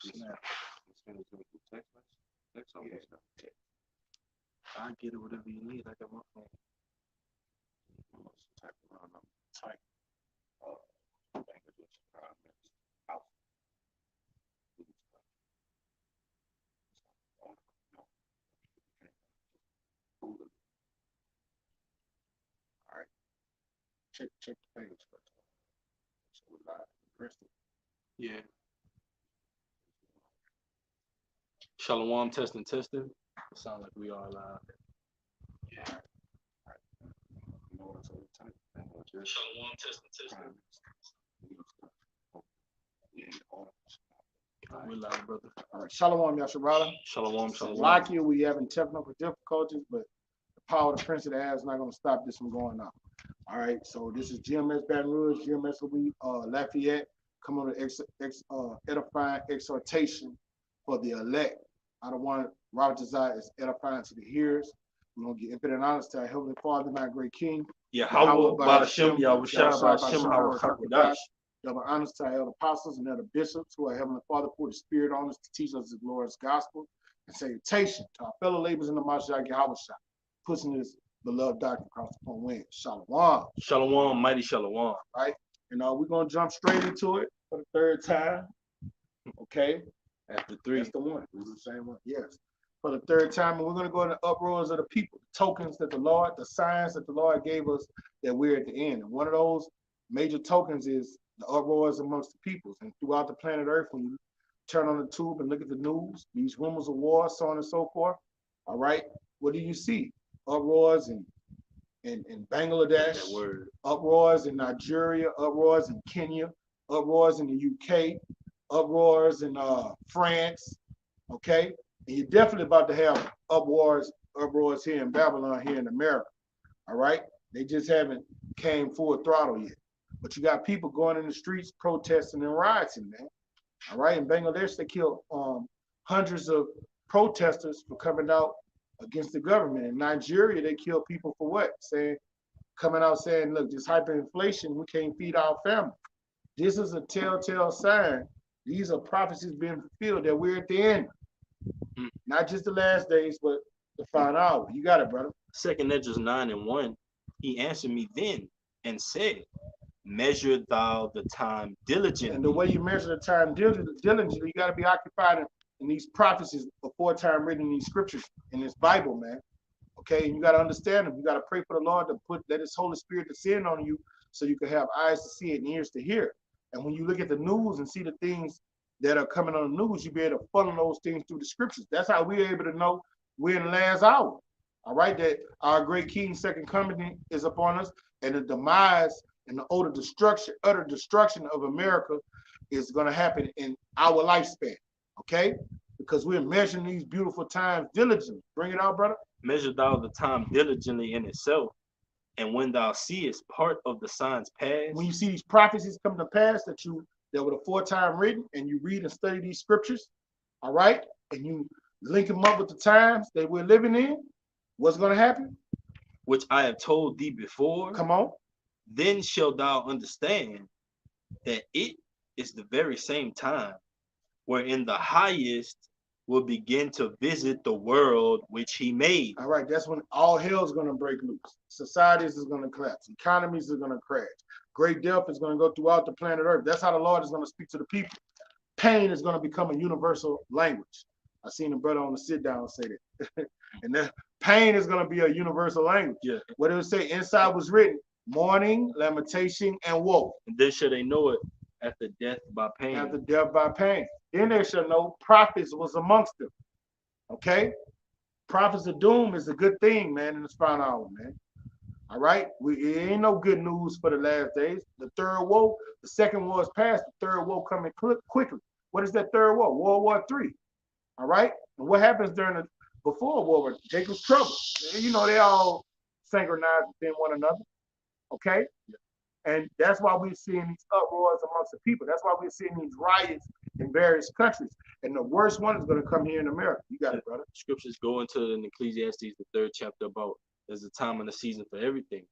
Snap. I get it, whatever you need. I got my phone. Type around, type. Bangladesh, house. All right. Check the page first. So we live. Press it. Yeah. Shalom, testing. Sound like we are live. Yeah. All right. You know what? So we type. Shalom, testing. We're live, brother. All right, Shalom, Yasharala. Shalom. Like you, we having technical difficulties, but the power of the Prince of the Air is not going to stop this from going on. All right, so this is GMS Baton Rouge, GMS Lafayette, coming on the edifying exhortation for the elect. I don't want Robert desire is edifying to the hearers. We're going to get infinite honest to our Heavenly Father, my great King. Yahweh, Ba'ashem, Yahushua, Ba'ashem, HaRachakodash. Double honors to our elder apostles and elder bishops who are Heavenly Father poured the Spirit on us to teach us the glorious gospel. And salutation to our fellow laborers in the Mashiach Yahweh, pushing this beloved doctrine across the phone wind. Shalom. Shalom, mighty Shalom. Right? And we're going to jump straight into it for the third time. Okay? After three. That's the one. We do the same one. Yes. For the third time, and we're going to go in the uproars of the people, the tokens that the signs that the Lord gave us that we're at the end. And one of those major tokens is the uproars amongst the peoples. And throughout the planet Earth, when you turn on the tube and look at the news, these rumors of war, so on and so forth, all right, what do you see? Uproars in Bangladesh, uproars in Nigeria, uproars in Kenya, uproars in the UK, uproars in France, okay? And you're definitely about to have uproars here in Babylon, here in America, all right? They just haven't came full throttle yet. But you got people going in the streets protesting and rioting, man. All right, in Bangladesh, they killed hundreds of protesters for coming out against the government. In Nigeria, they killed people for what? Coming out saying, look, this hyperinflation, we can't feed our family. This is a telltale sign. These are prophecies being fulfilled that we're at the end. Not just the last days, but the final hour. You got it, brother. 2 Esdras 9:1. He answered me then and said, measure thou the time diligently. And the way you measure the time diligently, you got to be occupied in these prophecies before time written in these scriptures, in this Bible, man. Okay, and you got to understand them. You got to pray for the Lord to let His Holy Spirit descend on you so you can have eyes to see it and ears to hear it. And when you look at the news and see the things that are coming on the news, you be able to funnel those things through the scriptures. That's how we're able to know we're in the last hour. All right, that our great King's second coming is upon us, and the demise and the utter destruction of America is going to happen in our lifespan. Okay, because we're measuring these beautiful times diligently. Bring it out, brother. Measure thou the time diligently in itself, and when thou seest part of the signs pass. When you see these prophecies come to pass that were aforetime written, and you read and study these scriptures, all right, and you link them up with the times that we're living in, what's going to happen? Which I have told thee before. Come on. Then shalt thou understand that it is the very same time wherein the highest will begin to visit the world which he made. All right, that's when all hell is going to break loose. Societies is going to collapse. Economies are going to crash. Great death is going to go throughout the planet Earth. That's how the Lord is going to speak to the people. Pain is going to become a universal language. I seen a brother on the Sitdown say that. And that pain is going to be a universal language. Yeah. What it would say inside was written, mourning, lamentation, and woe. And then shall they know it after death by pain. After death by pain. Then they shall know prophets was amongst them. Okay? Prophets of doom is a good thing, man, in this final hour, man. All right? It ain't no good news for the last days. The third woe, the second war is past, the third woe coming quickly. What is that third woe? World War III. All right? And what happens before World War? Jacob's trouble. You know, they all synchronized within one another. Okay? And that's why we're seeing these uproars amongst the people. That's why we're seeing these riots in various countries. And the worst one is going to come here in America. You got it, brother. Scriptures go into in Ecclesiastes, the 3rd chapter, about there's a time and a season for everything.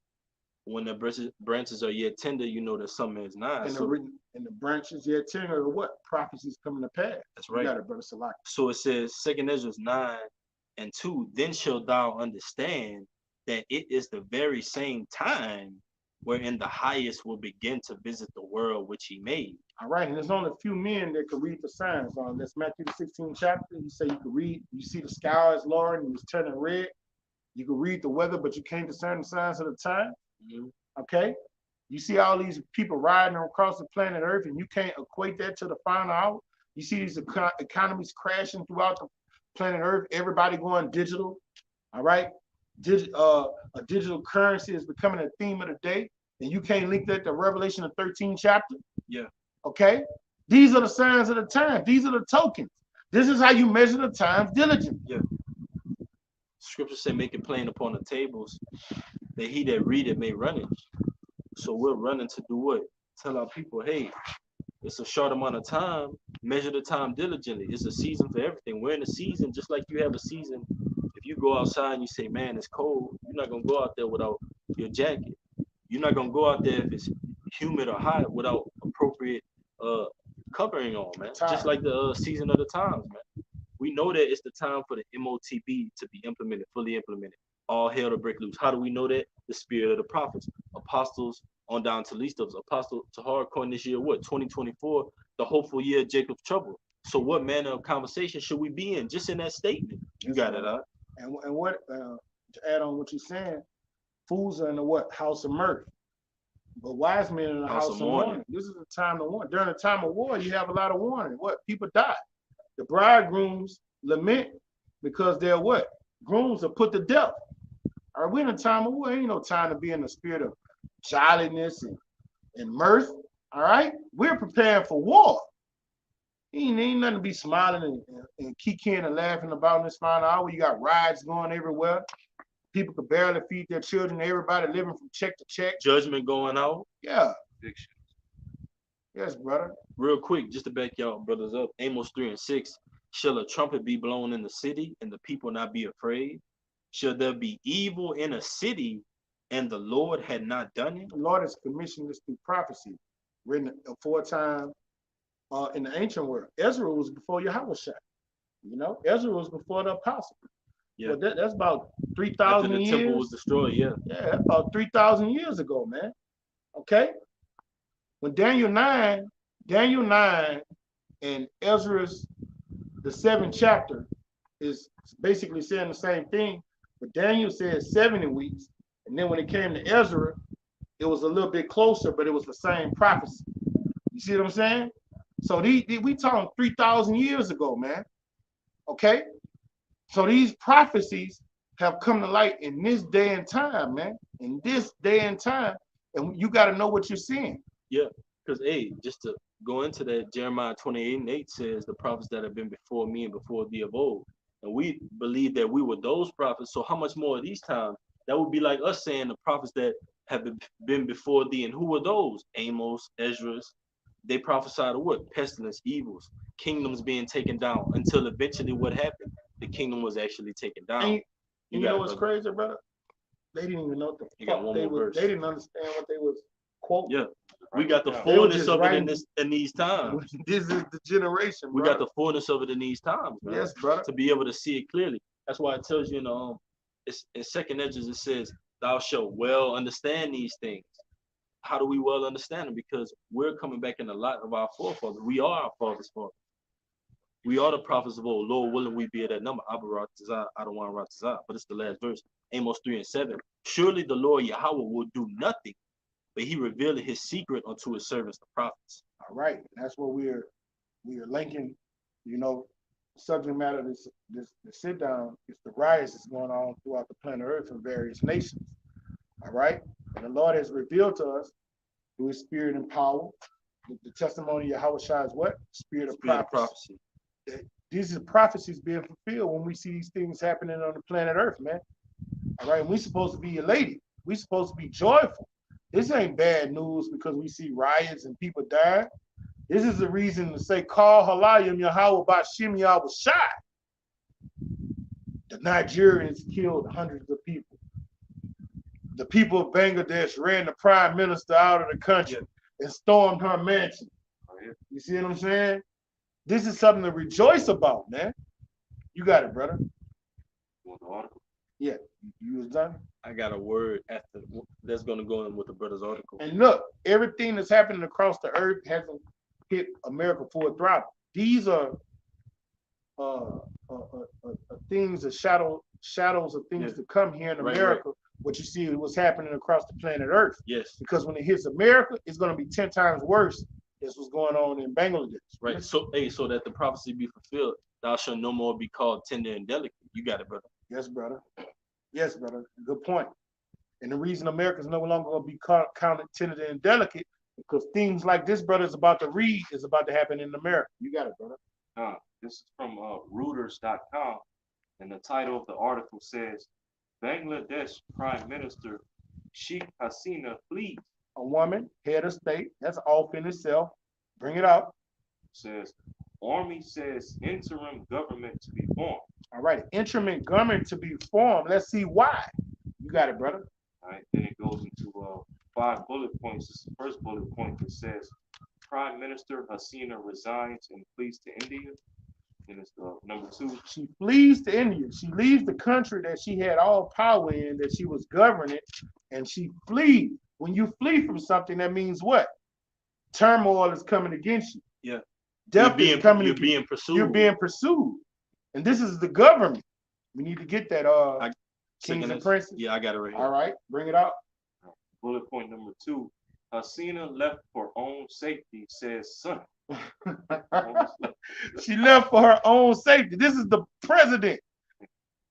When the branches are yet tender, you know that summer is nigh. And So the branches yet tender of what? Prophecies coming to pass. that's You right. got it, brother Salaki. So it says, 2 Ezra 9:2, then shalt thou understand that it is the very same time wherein the highest will begin to visit the world which he made. All right, and there's only a few men that could read the signs. That's Matthew the 16th chapter. He say you could read, you see the sky is lowering and it's turning red. You can read the weather, but you can't discern the signs of the time. Okay? You see all these people riding across the planet Earth, and you can't equate that to the final hour. You see these economies crashing throughout the planet Earth, everybody going digital. All right? A digital currency is becoming a theme of the day, and you can't link that to Revelation the 13th chapter. Yeah. Okay? These are the signs of the time. These are the tokens. This is how you measure the times diligently. Yeah. Scripture say, make it plain upon the tables, that he that read it may run it. So we're running to do what? Tell our people, hey, it's a short amount of time. Measure the time diligently. It's a season for everything. We're in a season, just like you have a season. If you go outside and you say, man, it's cold, you're not going to go out there without your jacket. You're not going to go out there if it's humid or hot without appropriate covering on, man. Just like the season of the times, man. We know that it's the time for the MOTB to be implemented, fully implemented. All hell to break loose. How do we know that? The spirit of the prophets, apostles, on down to least of us. Apostle Tahar coined this year, what, 2024, the hopeful year of Jacob's trouble. So what manner of conversation should we be in? Just in that statement. You got it, huh? And what, to add on what you're saying, fools are in the what? House of mirth. But wise men in the house of mourning. This is the time to warn. During the time of war, you have a lot of warning. What? People die. The bridegrooms lament because they're what? Grooms are put to death. All right, we're in a time of war. Ain't no time to be in the spirit of jolliness and mirth. All right? We're preparing for war. Ain't nothing to be smiling and kicking and laughing about in this final hour. You got riots going everywhere. People could barely feed their children. Everybody living from check to check. Judgment going out. Yeah. Yes, brother. Real quick, just to back y'all brothers up, Amos 3:6. Shall a trumpet be blown in the city, and the people not be afraid? Shall there be evil in a city, and the Lord had not done it? The Lord has commissioned this through prophecy, written aforetime in the ancient world. Ezra was before Yahweh. You know, Ezra was before the apostle. Yeah. Well, that's about 3,000 years. The temple was destroyed, yeah. Yeah, that's about 3,000 years ago, man. Okay? When Daniel 9 and Ezra's the 7th chapter is basically saying the same thing, but Daniel said 70 weeks, and then when it came to Ezra, it was a little bit closer, but it was the same prophecy. You see what I'm saying? So we talking 3,000 years ago, man. Okay? So these prophecies have come to light in this day and time, man. In this day and time, and you got to know what you're seeing. Yeah, because, hey, just to go into that, Jeremiah 28:8 says, the prophets that have been before me and before thee of old. And we believe that we were those prophets. So how much more of these times? That would be like us saying the prophets that have been before thee. And who were those? Amos, Ezra's. They prophesied of what? Pestilence, evils, kingdoms being taken down, until eventually what happened? The kingdom was actually taken down. And you know what's crazy, brother? They didn't even know what the fuck they didn't understand what they was quoting. Yeah. We got the fullness of it in these times. This is the generation, we got the fullness of it in these times, man. Yes, brother. To be able to see it clearly. That's why it tells you in 2 Ezra, it says, thou shalt well understand these things. How do we well understand them? Because we're coming back in the lot of our forefathers. We are our father's fathers. We are the prophets of old. Lord willing, we be at that number. I don't want to Ratazah, but it's the last verse. Amos 3:7. Surely the Lord Yahweh will do nothing, but he revealed his secret unto his servants, the prophets. All right. That's what we are linking, subject matter of this sit down is the riots that's going on throughout the planet Earth in various nations. All right. And the Lord has revealed to us through his spirit and power. The testimony of Yahweh Shai is what? Spirit of prophecy. These are prophecies being fulfilled when we see these things happening on the planet Earth, man. All right. And we're supposed to be elated. We're supposed to be joyful. This ain't bad news because we see riots and people dying. This is the reason to say, call Halayim Yahweh Bashim Yahweh Shai. The Nigerians killed hundreds of people. the people of Bangladesh ran the prime minister out of the country and stormed her mansion. You see what I'm saying? This is something to rejoice about, man. You got it, brother. Yeah, you was done. I got a word after that's gonna go in with the brother's article. And look, everything that's happening across the earth hasn't hit America full throttle. These are things, shadows of things to come here in America. Right. What you see what's happening across the planet Earth. Yes. Because when it hits America, it's going to be 10 times worse than what's going on in Bangladesh. Right. So that the prophecy be fulfilled, thou shalt no more be called tender and delicate. You got it, brother. Yes, brother. Yes, brother. Good point. And the reason America is no longer going to be counted tender and delicate, because things like this, brother, is about to read, is about to happen in America. You got it, brother. This is from Reuters.com, and the title of the article says, Bangladesh Prime Minister Sheikh Hasina flees. A woman, head of state, that's off in itself. Bring it out. Says, Army says interim government to be formed. All right, interim government to be formed. Let's see why. You got it, brother. All right, then it goes into 5 bullet points. This is the first bullet point that says, Prime Minister Hasina resigns and flees to India. And it's number 2. She flees to India. She leaves the country that she had all power in, that she was governing, and she flees. When you flee from something, that means what? Turmoil is coming against you. Yeah. Death is coming. You're being pursued. You're being pursued. And this is the government. We need to get that Kings and Princes. Yeah, I got it right here. All right, bring it out. Bullet point number 2. Hasina left for own safety, says son. She left for her own safety. This is the president.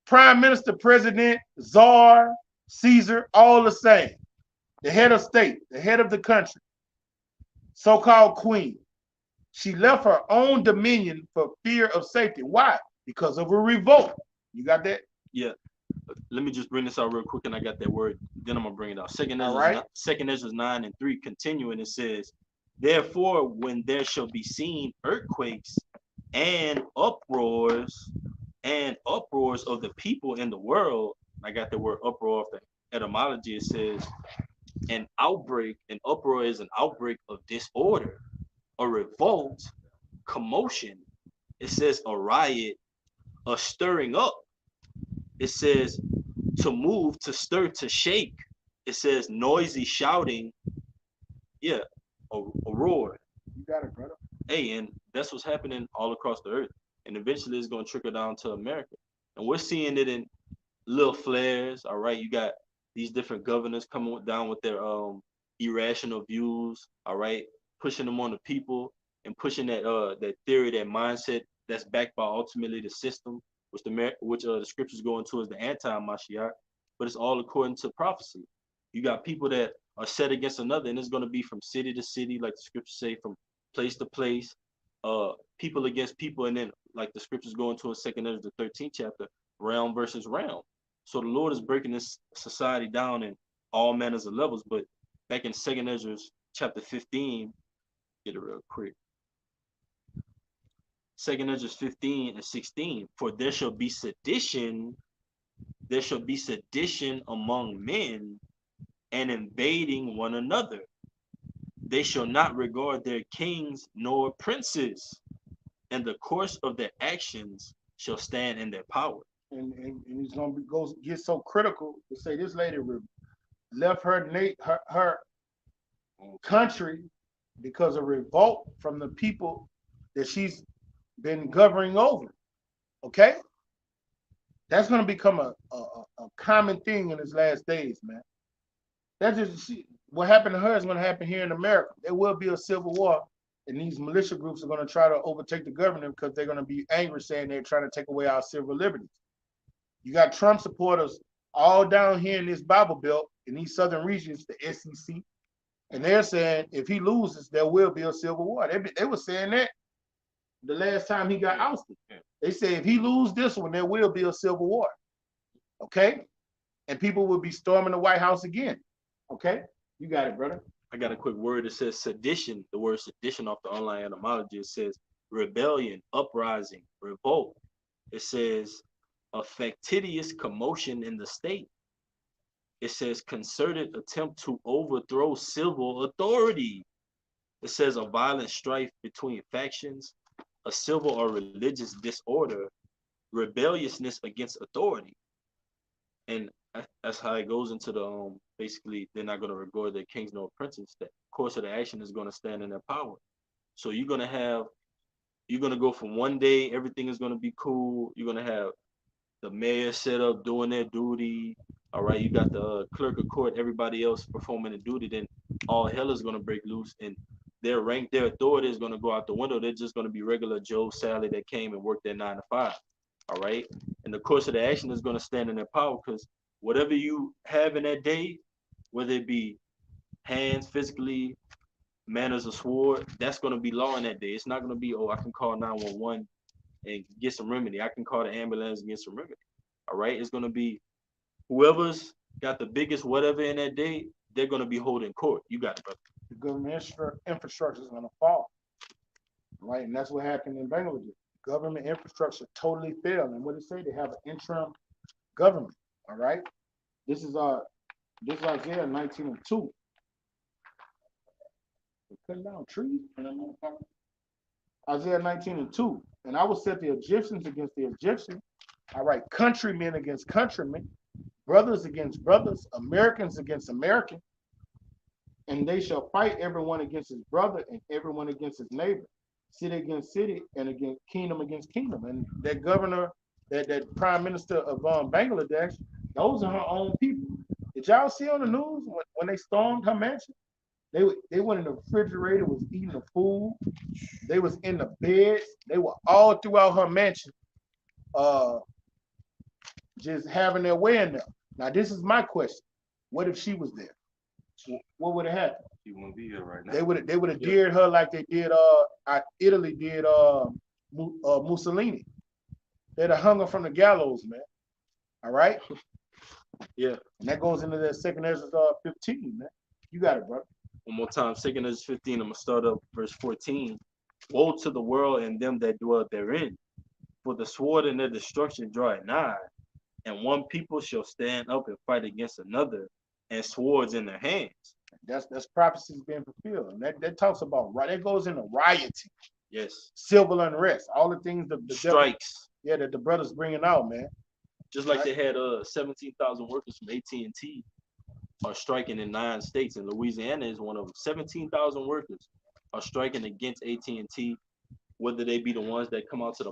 Prime Minister, president, czar, Caesar, all the same. The head of state, the head of the country, so-called queen. She left her own dominion for fear of safety. Why? Because of a revolt. You got that? Yeah. Let me just bring this out real quick, and I got that word. Then I'm gonna bring it out. Second Ezra 9:3, continuing, it says, therefore, when there shall be seen earthquakes and uproars of the people in the world, I got the word uproar of the etymology. It says an outbreak. An uproar is an outbreak of disorder, a revolt, commotion. It says a riot, a stirring up. It says to move, to stir, to shake. It says noisy shouting. Yeah, a roar. You got it, brother. Hey, and that's what's happening all across the earth. And eventually it's going to trickle down to America. And we're seeing it in little flares. All right, you got these different governors coming down with their irrational views. All right, pushing them on the people and pushing that theory, that mindset that's backed by ultimately the system, which the scriptures go into as the anti-Mashiach, but it's all according to prophecy. You got people that are set against another, and it's going to be from city to city, like the scriptures say, from place to place, people against people, and then like the scriptures go into in 2 Ezra, the 13th chapter, realm versus realm. So the Lord is breaking this society down in all manners of levels. But back in 2 Ezra chapter 15, get it real quick. 2 Ezra 15 and 16, for there shall be sedition among men, and invading one another. They shall not regard their kings nor princes, and the course of their actions shall stand in their power. And he's gonna get so critical to say this lady left her country because of revolt from the people that she's been governing over. Okay, that's gonna become a common thing in his last days, man. That's just what happened to her is gonna happen here in America. There will be a civil war, and these militia groups are gonna try to overtake the government because they're gonna be angry, saying they're trying to take away our civil liberties. You got Trump supporters all down here in this Bible Belt, in these southern regions, the SEC, and they're saying if he loses, there will be a civil war. They were saying that the last time he got ousted. They say if he loses this one, there will be a civil war. Okay? And people will be storming the White House again. Okay? You got it, brother. I got a quick word. It says sedition. The word sedition off the online etymology. It says rebellion, uprising, revolt. It says a factitious commotion in the state. It says concerted attempt to overthrow civil authority. It says a violent strife between factions, a civil or religious disorder, rebelliousness against authority. And that's how it goes into the basically they're not going to regard their kings nor princes. That course of the action is going to stand in their power. So you're gonna go from one day everything is gonna be cool. You're gonna have the mayor set up doing their duty. All right, you got the clerk of court, everybody else performing the duty. Then all hell is gonna break loose, and their rank, their authority is gonna go out the window. They're just gonna be regular Joe Sally that came and worked their 9 to 5. All right, and the course of the action is gonna stand in their power because whatever you have in that day, whether it be hands physically, manners of sword, that's going to be law in that day. It's not going to be, oh, I can call 911 and get some remedy. I can call the ambulance and get some remedy. All right. It's going to be whoever's got the biggest whatever in that day, they're going to be holding court. You got it, brother. The government infrastructure is going to fall, right? And that's what happened in Bangladesh. Government infrastructure totally failed. And what it say? They have an interim government. All right. This is Isaiah 19:2. Cutting down trees. Isaiah 19:2. And I will set the Egyptians against the Egyptians. All right, countrymen against countrymen, brothers against brothers, Americans against Americans. And they shall fight everyone against his brother and everyone against his neighbor, city against city and against kingdom. And that governor, that prime minister of Bangladesh, those are her own people. Did y'all see on the news when they stormed her mansion? They went in the refrigerator, was eating the food. They was in the beds. They were all throughout her mansion, just having their way in there. Now, this is my question. What if she was there? What would have happened? She wouldn't be here right now. They would have dared her like they did Italy did Mussolini. They'd have hung her from the gallows, man. All right? Yeah. And that goes into that 2 Ezra 15, man. You got it, bro. One more time, 2 Ezra 15, I'm going to start up verse 14. Woe to the world and them that dwell therein, for the sword and their destruction draweth nigh, and one people shall stand up and fight against another, and swords in their hands. That's prophecies being fulfilled. And that talks about, right, that goes into rioting. Yes. Civil unrest, all the things the strikes. Devil, that the brothers bringing out, man. Just like they had 17,000 workers from AT&T are striking in 9 states, and Louisiana is one of them. 17,000 workers are striking against AT&T, whether they be the ones that come out to the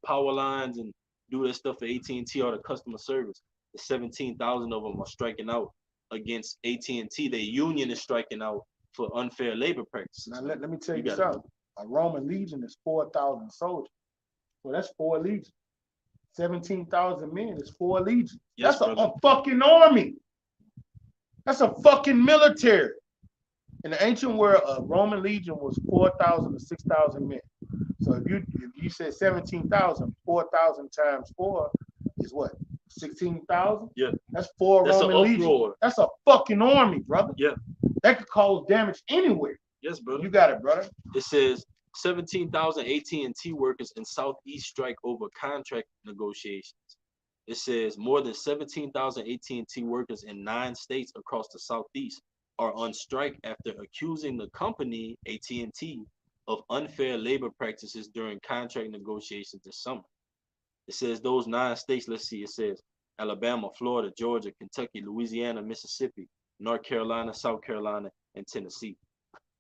power lines and do their stuff for AT&T or the customer service. The 17,000 of them are striking out against AT&T. Their union is striking out for unfair labor practices. Now let me tell you something. A Roman legion is 4,000 soldiers. So that's 4 legions. 17,000 men is 4 legions. Yes, that's a fucking army. That's a fucking military. In the ancient world, a Roman legion was 4,000 to 6,000 men. So if you said 17,000, 4,000 times 4 is what? 16,000? Yeah. That's 4 Roman legions. That's a fucking army, brother. Yeah. That could cause damage anywhere. Yes, brother. You got it, brother. It says 17,000 AT&T workers in Southeast strike over contract negotiations. It says more than 17,000 AT&T workers in 9 states across the Southeast are on strike after accusing the company, AT&T, of unfair labor practices during contract negotiations this summer. It says those 9 states, let's see, it says Alabama, Florida, Georgia, Kentucky, Louisiana, Mississippi, North Carolina, South Carolina, and Tennessee.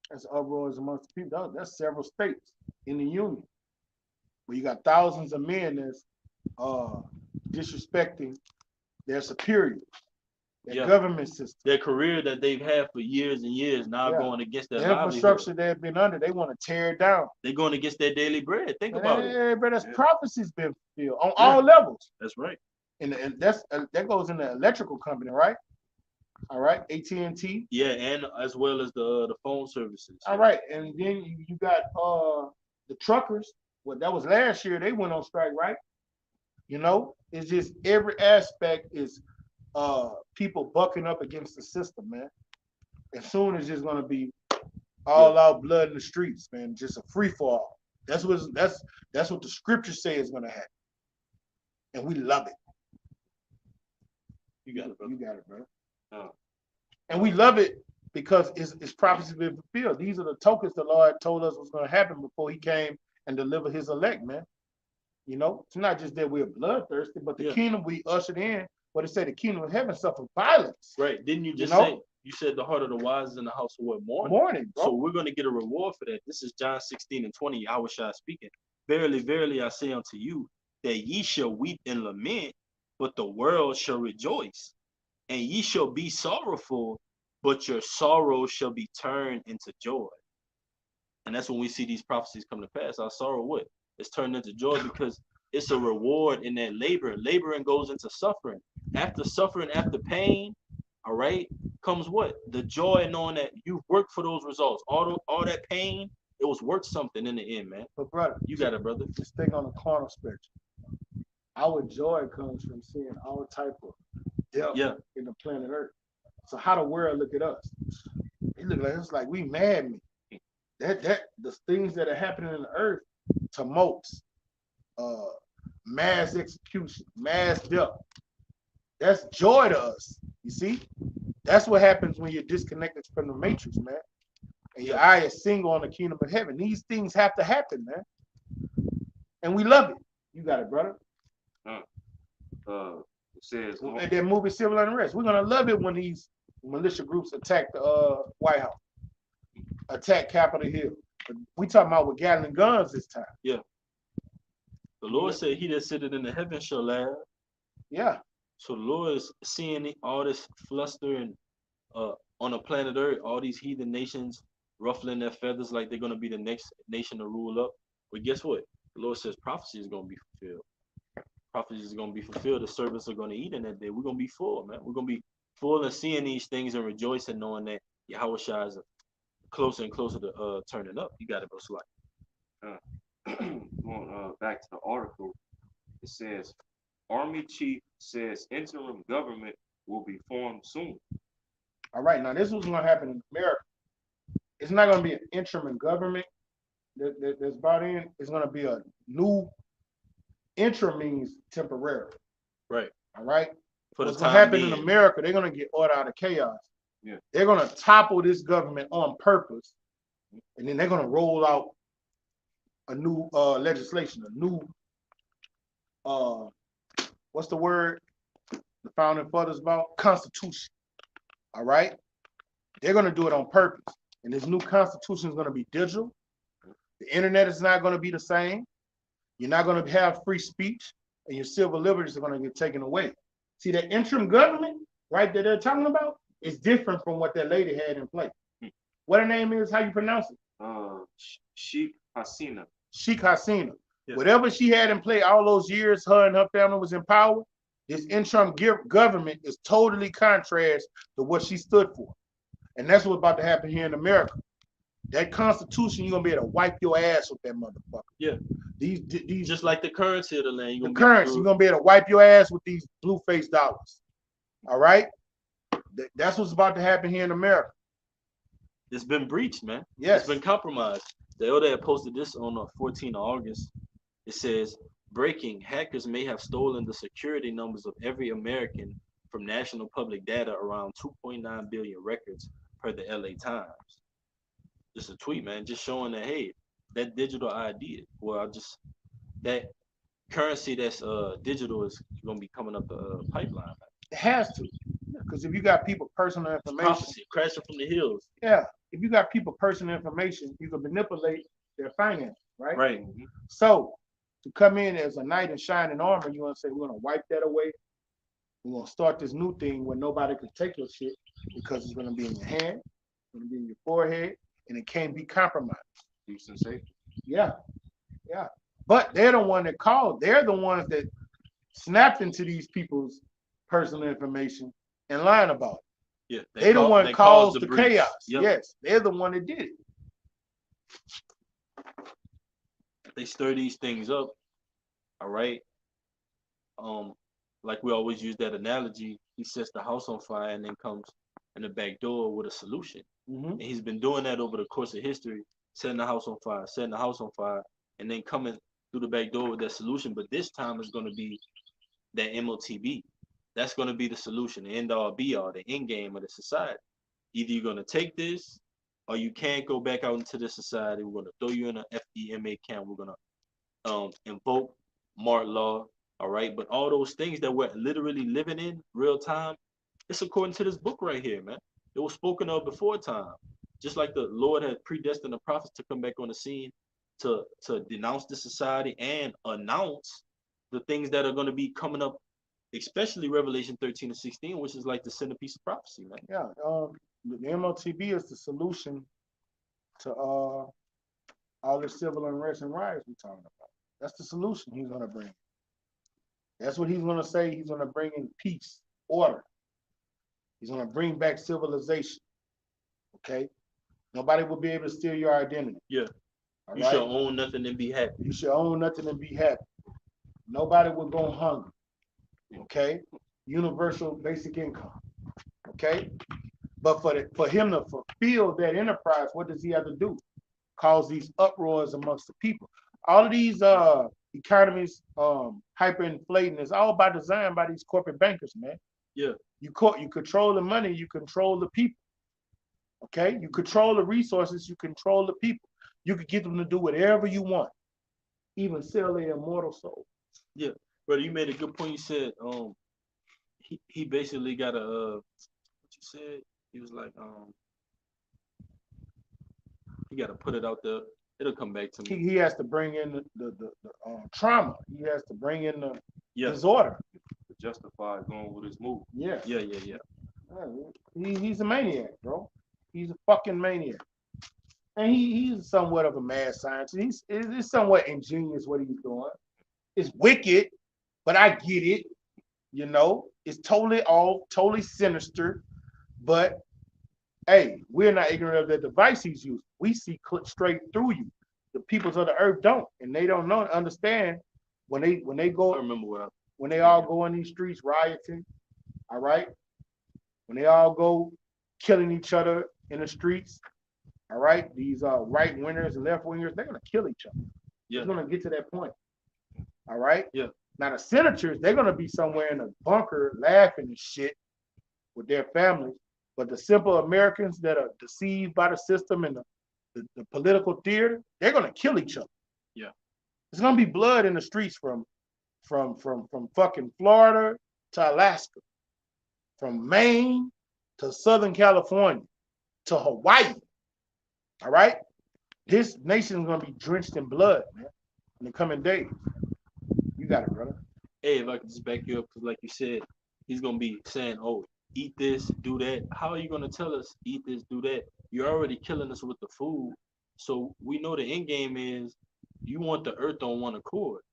That's uproars amongst the people. That's several states in the union where you got thousands of men that's disrespecting their superiors, their government system, their career that they've had for years and years, now going against their infrastructure they've been under. They want to tear it down. They're going against their daily bread. Think about it. But that's prophecies been fulfilled on all levels. That's right. And that goes in the electrical company, right? All right, AT&T. Yeah, and as well as the phone services. All right, and then you got the truckers. Well, that was last year. They went on strike, right? You know, it's just every aspect is people bucking up against the system, man. And soon it's just gonna be all out blood in the streets, man. Just a free for all. That's what the scriptures say is gonna happen, and we love it. You got it, bro. You got it, bro. Uh, And we love it because it's prophecy been fulfilled. These are the tokens the Lord told us was going to happen before he came and delivered his elect, man. You know, it's not just that we're bloodthirsty, but the kingdom we ushered in, what it said, the kingdom of heaven suffered violence. Right. Didn't you just say, you said the heart of the wise is in the house of what? Mourning, bro. So we're going to get a reward for that. This is John 16:20, Yahushua speaking. Verily, verily, I say unto you, that ye shall weep and lament, but the world shall rejoice. And ye shall be sorrowful, but your sorrow shall be turned into joy. And that's when we see these prophecies come to pass. Our sorrow, what? It's turned into joy because it's a reward in that labor. Laboring goes into suffering. After suffering, after pain, all right, comes what? The joy knowing that you've worked for those results. All that pain, it was worth something in the end, man. But brother, you got it, brother. Just think on the carnal spectrum. Our joy comes from seeing all type of death in the planet Earth. So how the world look at us? They look at us like we mad men. That the things that are happening in the earth, tumults, mass execution, mass death. That's joy to us. You see, that's what happens when you're disconnected from the matrix, man. And your eye is single on the kingdom of heaven. These things have to happen, man. And we love it. You got it, brother. It says and that movie Civil Unrest. We're gonna love it when these militia groups attack the White House, attack Capitol Hill. But we talking about with Gatling guns this time. Yeah. The Lord said, "He that sitteth in the heaven shall laugh." Yeah. So the Lord is seeing all this fluster and on the planet Earth, all these heathen nations ruffling their feathers like they're gonna be the next nation to rule up. But guess what? The Lord says prophecy is gonna be fulfilled. Prophecy is gonna be fulfilled. The servants are gonna eat in that day. We're gonna be full, man. We're gonna be full and seeing these things and rejoicing, knowing that Yahushua is closer and closer to turning up. You got it, bro. Going back to the article, it says Army Chief says interim government will be formed soon. All right, now this is what's going to happen in America. It's not going to be an interim government that's brought in. It's going to be a new interim means temporary. Right. All right. For what's going to happen in America, they're going to get order out of chaos. Yeah. They're going to topple this government on purpose, and then they're going to roll out a new legislation, a new what's the word the founding fathers about? Constitution. All right. They're going to do it on purpose. And this new constitution is going to be digital. The internet is not going to be the same. You're not going to have free speech, and your civil liberties are going to get taken away. See, that interim government, right, that they're talking about is different from what that lady had in place. What her name is, how you pronounce it? Sheikh Hasina. Sheikh Hasina. Yeah. Whatever she had in play all those years, her and her family was in power, this interim government is totally contrary to what she stood for. And that's what's about to happen here in America. That constitution, you're going to be able to wipe your ass with that motherfucker. Yeah. These just like the currency of the land. You're going to be able to wipe your ass with these blue-faced dollars. All right? That's what's about to happen here in America. It's been breached, man. Yes. It's been compromised. The elder had posted this on the 14th of August. It says, breaking, hackers may have stolen the security numbers of every American from national public data, around 2.9 billion records per the LA Times. Just a tweet, man, just showing that, hey, that digital ID, that currency that's digital is going to be coming up the pipeline. Man. It has to. Because if you got people personal information. Prophecy, crashing from the hills. Yeah. If you got people personal information, you can manipulate their finances, right? Right. So to come in as a knight in shining armor, you want to say, we're going to wipe that away. We're going to start this new thing where nobody can take your shit because it's going to be in your hand, it's going to be in your forehead, and it can't be compromised. Peace and safety. Yeah. Yeah. But they're the one that called. They're the ones that snapped into these people's personal information and lied about it. Yeah, they the one caused the chaos. Yep. Yes, they're the one that did it. They stir these things up. All right. Like we always use that analogy, he sets the house on fire and then comes in the back door with a solution. And he's been doing that over the course of history, setting the house on fire, and then coming through the back door with that solution. But this time it's going to be that MOTB, that's going to be the solution, the end all be all, the end game of the society. Either you're going to take this or you can't go back out into the society. We're going to throw you in an FDMA camp. We're going to invoke martial law. All right. But all those things that we're literally living in real time, it's according to this book right here, man. It was spoken of before time. Just like the Lord had predestined the prophets to come back on the scene to denounce the society and announce the things that are going to be coming up, especially Revelation 13 and 16, which is like the centerpiece of prophecy, man. Yeah, the MOTB is the solution to all the civil unrest and riots we're talking about. That's the solution he's going to bring. That's what he's going to say. He's going to bring in peace, order. He's going to bring back civilization. Okay? Nobody will be able to steal your identity. Yeah. All you right? should own nothing and be happy. You should own nothing and be happy. Nobody will go hungry. Okay? Universal basic income. Okay? But for him to fulfill that enterprise, what does he have to do? Cause these uproars amongst the people. All of these economies hyperinflating is all by design by these corporate bankers, man. Yeah. You control the money, you control the people. Okay? You control the resources, you control the people. You could get them to do whatever you want, even sell their immortal soul. Yeah, brother, you made a good point. You said he basically got a what you said. He was like he got to put it out there. It'll come back to me. He has to bring in the trauma. He has to bring in the Yeah. disorder. To justify going with his move. Yeah. Yeah. He's a maniac, bro. He's a fucking maniac. And he's somewhat of a mad scientist. It's somewhat ingenious what he's doing. It's wicked, but I get it. You know, it's totally sinister. But hey, we're not ignorant of the device he's using. We see straight through you. The peoples of the earth don't, and they don't understand when they go. I remember what when they all go in these streets rioting. All right, when they all go killing each other in the streets. All right, these right wingers and left wingers, they're gonna kill each other. Yeah. It's gonna get to that point. All right. Yeah. Now the senators, they're gonna be somewhere in a bunker laughing and shit with their families. But the simple Americans that are deceived by the system and the political theater, they're gonna kill each other. Yeah. There's gonna be blood in the streets from fucking Florida to Alaska, from Maine to Southern California to Hawaii. All right? This nation is gonna be drenched in blood, man, in the coming days. You got it, brother. Hey, if I could just back you up, because like you said, he's gonna be saying, "Oh, eat this, do that." How are you gonna tell us eat this, do that? You're already killing us with the food. So we know the end game is you want the earth on one accord.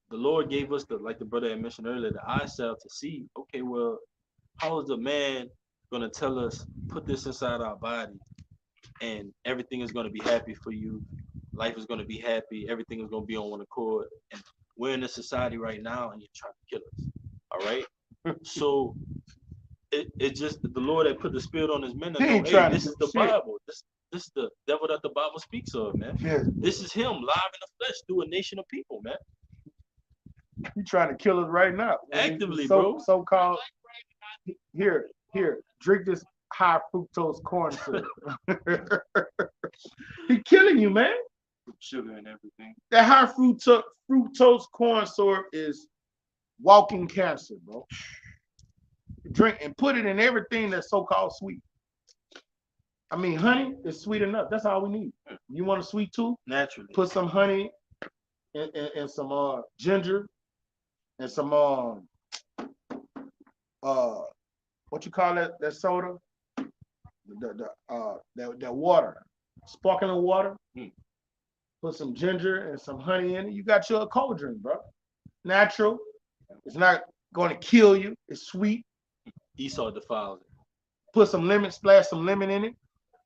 The Lord gave us like the brother had mentioned earlier, the eyesight to see. Okay, well, how is the man gonna tell us put this inside our body? And everything is going to be happy for you. Life is going to be happy. Everything is going to be on one accord. And we're in a society right now, and you're trying to kill us. All right. So it just the Lord that put the spirit on his men. To know, hey, this is the Bible. This is the devil that the Bible speaks of, man. Yeah. This is him live in the flesh through a nation of people, man. He's trying to kill us right now. Actively, bro. So-called here, drink this high fructose corn syrup. He's killing you, man. Sugar and everything. That high fructose corn syrup is walking cancer, bro. Drink and put it in everything that's so-called sweet. I mean, honey is sweet enough. That's all we need. You want a sweet tooth? Naturally. Put some honey and some ginger and some what you call that soda? That water, sparkling water. Put some ginger and some honey in it. You got your cold drink, bro. Natural. It's not going to kill you. It's sweet. Esau defiles it. Put some lemon, splash some lemon in it.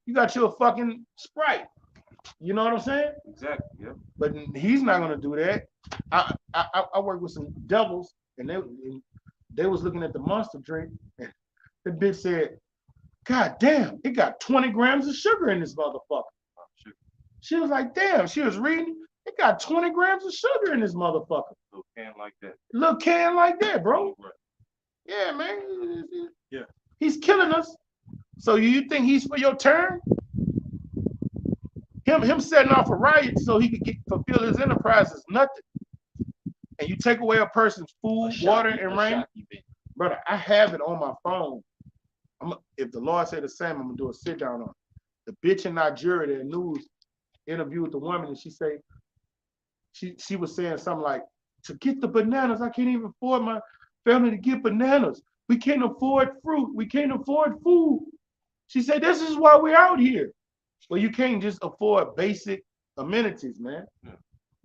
You got your fucking Sprite. You know what I'm saying? Exactly. Yeah. But he's not going to do that. I work with some devils, and they was looking at the Monster drink, and the bitch said, "God damn, it got 20 grams of sugar in this motherfucker." Oh, sugar. She was like, "Damn," she was reading, "It got 20 grams of sugar in this motherfucker." Little can like that. Little can like that, bro. Right. Yeah, man. Yeah. He's killing us. So you think he's for your turn? Him setting off a riot so he could fulfill his enterprise is nothing. And you take away a person's food, water, and rain. Brother, I have it on my phone. If the Lord said the same, I'm gonna do a sit down on it. The bitch in Nigeria, the news interview with the woman, and she was saying something like, to get the bananas, I can't even afford my family to get bananas. We can't afford fruit. We can't afford food. She said, this is why we're out here. Well, you can't just afford basic amenities, man. Yeah.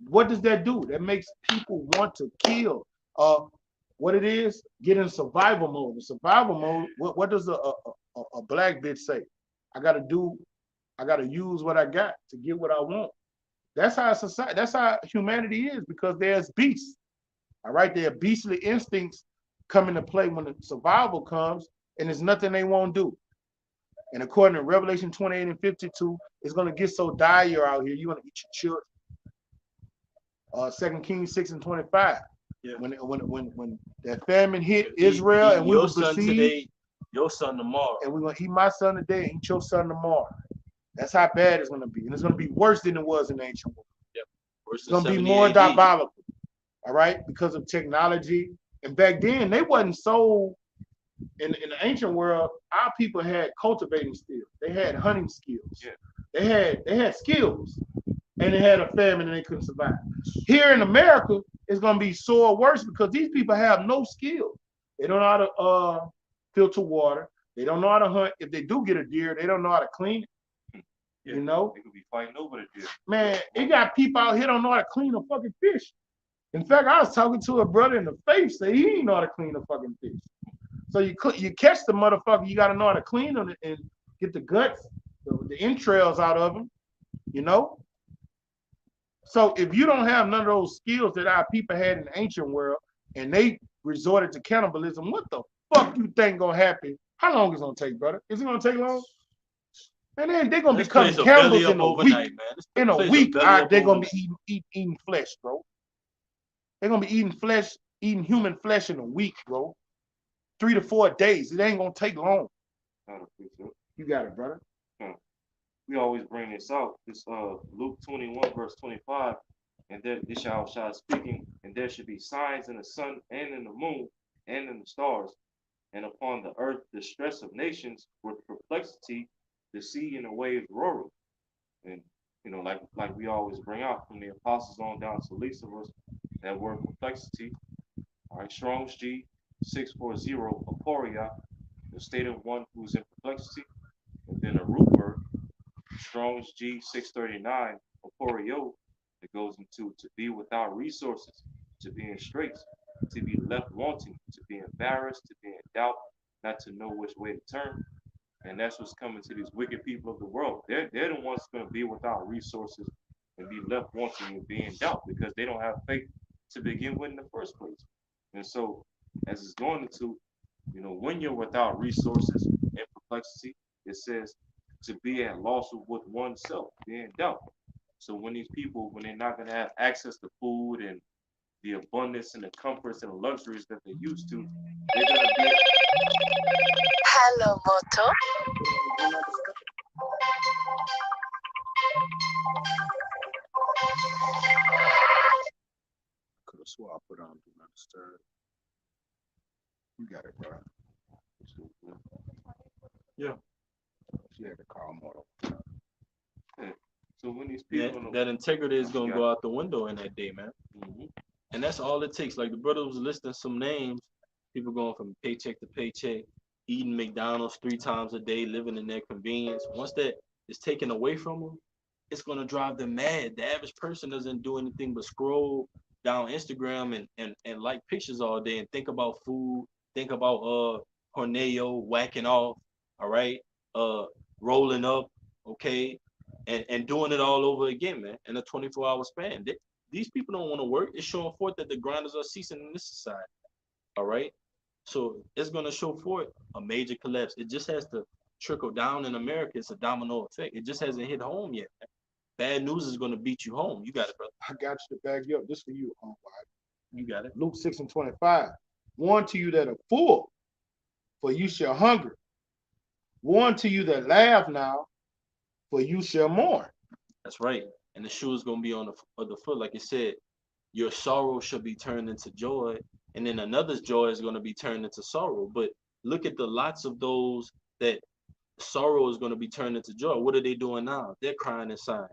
What does that do? That makes people want to kill. What it is, get in survival mode. In survival mode, what does a black bitch say? I gotta use what I got to get what I want. That's how society, that's how humanity is, because there's beasts. All right, there are beastly instincts come into play when the survival comes, and there's nothing they won't do. And according to Revelation 28 and 52, it's gonna get so dire out here, you're gonna eat your children. 2 Kings 6 and 25. Yeah. When that famine hit Israel, and we were besieged, today, your son tomorrow, and we're gonna eat my son today and eat your son tomorrow. That's how bad it's gonna be, and it's gonna be worse than it was in the ancient world. Yep. It's gonna be more diabolical. All right, because of technology. And back then, they wasn't so. In the ancient world, our people had cultivating skills. They had hunting skills. Yeah. They had skills, and they had a famine and they couldn't survive. Here in America, it's gonna be sore worse because these people have no skill. They don't know how to filter water. They don't know how to hunt. If they do get a deer, they don't know how to clean it. Yeah. You know, they could be fighting over the deer. Man, it got people out here don't know how to clean a fucking fish. In fact, I was talking to a brother in the faith, say he didn't know how to clean a fucking fish. So you catch the motherfucker, you got to know how to clean them and get the guts, the entrails out of them, you know? So if you don't have none of those skills that our people had in the ancient world, and they resorted to cannibalism, what the fuck you think gonna happen? How long is it gonna take, brother? Is it gonna take long? And then they're gonna become cannibals in a week. Man. In a week, they're gonna be eating flesh, bro. They're gonna be eating human flesh in a week, bro. 3 to 4 days. It ain't gonna take long. You got it, brother. We always bring this out. This Luke 21 verse 25, and there this shall speaking, and there should be signs in the sun and in the moon and in the stars, and upon the earth distress of nations with perplexity, the sea and the waves roaring. And you know, like we always bring out from the apostles on down to Lysamus, that word perplexity. All right, Strong's G 640, aporia, the state of one who's in perplexity, and then a root word, Strong's G 639, aporio, that goes into to be without resources, to be in straits, to be left wanting, to be embarrassed, to be in doubt, not to know which way to turn. And that's what's coming to these wicked people of the world. They're the ones going to be without resources and be left wanting and be in doubt because they don't have faith to begin with in the first place. And so, as it's going into, you know, when you're without resources and perplexity, it says to be at loss with oneself, be in doubt. So when these people, when they're not going to have access to food and the abundance and the comforts and the luxuries that they're used to, they're going to be. Hello, Moto. Could have swore I put on do not disturb. You got it, bro. Yeah. She had to call Moto. Yeah. So when these people that integrity is gonna go out the window in that day, man. Mm-hmm. And that's all it takes. Like the brother was listing some names, people going from paycheck to paycheck, eating McDonald's 3 times a day, living in their convenience. Once that is taken away from them, it's gonna drive them mad. The average person doesn't do anything but scroll down Instagram and like pictures all day and think about food, think about Corneo whacking off, all right, rolling up, okay, and doing it all over again, man, in a 24-hour span. These people don't want to work. It's showing forth that the grinders are ceasing in this society, all right? So it's going to show forth a major collapse. It just has to trickle down in America. It's a domino effect. It just hasn't hit home yet, man. Bad news is going to beat you home. You got it, brother. I got you to back you up. This for you, You got it. Luke 6 and 25. Warn to you that are full. for you shall hunger. Woe unto you that laugh now, for you shall mourn. That's right. And the shoe is gonna be on the foot, like it said. Your sorrow shall be turned into joy, and then another's joy is gonna be turned into sorrow. But look at the lots of those that sorrow is gonna be turned into joy. What are they doing now? They're crying inside.